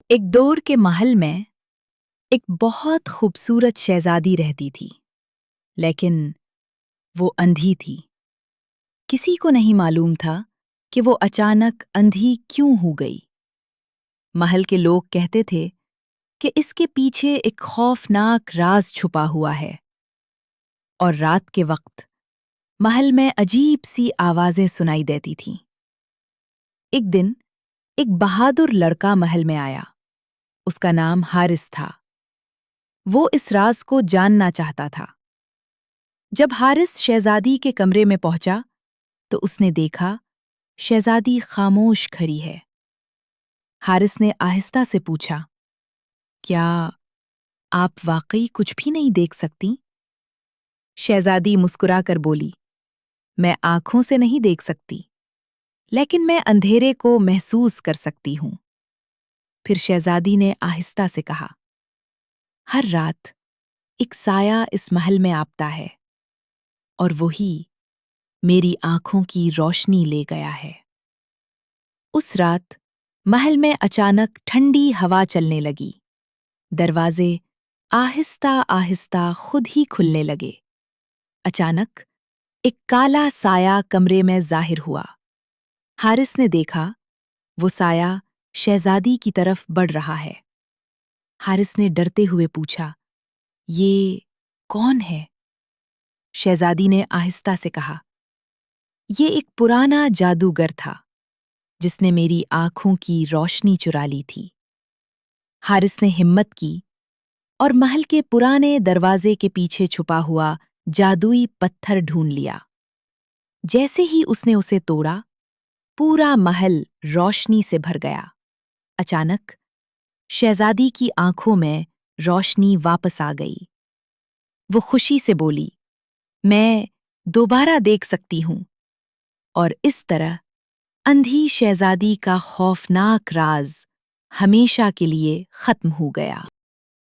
ایک دور کے محل میں ایک بہت خوبصورت شہزادی رہتی تھی، لیکن وہ اندھی تھی۔ کسی کو نہیں معلوم تھا کہ وہ اچانک اندھی کیوں ہو گئی۔ محل کے لوگ کہتے تھے کہ اس کے پیچھے ایک خوفناک راز چھپا ہوا ہے، اور رات کے وقت محل میں عجیب سی آوازیں سنائی دیتی تھیں۔ ایک دن ایک بہادر لڑکا محل میں آیا۔ اس کا نام حارث تھا۔ وہ اس راز کو جاننا چاہتا تھا۔ جب حارث شہزادی کے کمرے میں پہنچا تو اس نے دیکھا شہزادی خاموش کھڑی ہے۔ حارث نے آہستہ سے پوچھا، کیا آپ واقعی کچھ بھی نہیں دیکھ سکتی؟ شہزادی مسکرا کر بولی، میں آنکھوں سے نہیں دیکھ سکتی، لیکن میں اندھیرے کو محسوس کر سکتی ہوں۔ پھر شہزادی نے آہستہ سے کہا، ہر رات ایک سایہ اس محل میں آتا ہے، اور وہی میری آنکھوں کی روشنی لے گیا ہے۔ اس رات محل میں اچانک ٹھنڈی ہوا چلنے لگی۔ دروازے آہستہ آہستہ خود ہی کھلنے لگے۔ اچانک ایک کالا سایہ کمرے میں ظاہر ہوا۔ حارث نے دیکھا وہ سایہ شہزادی کی طرف بڑھ رہا ہے۔ حارث نے ڈرتے ہوئے پوچھا، یہ کون ہے؟ شہزادی نے آہستہ سے کہا، یہ ایک پرانا جادوگر تھا جس نے میری آنکھوں کی روشنی چرا لی تھی۔ حارث نے ہمت کی اور محل کے پرانے دروازے کے پیچھے چھپا ہوا جادوئی پتھر ڈھونڈ لیا۔ جیسے ہی اس نے اسے توڑا، پورا محل روشنی سے بھر گیا۔ اچانک شہزادی کی آنکھوں میں روشنی واپس آ گئی۔ وہ خوشی سے بولی، میں دوبارہ دیکھ سکتی ہوں۔ اور اس طرح اندھی شہزادی کا خوفناک راز ہمیشہ کے لیے ختم ہو گیا۔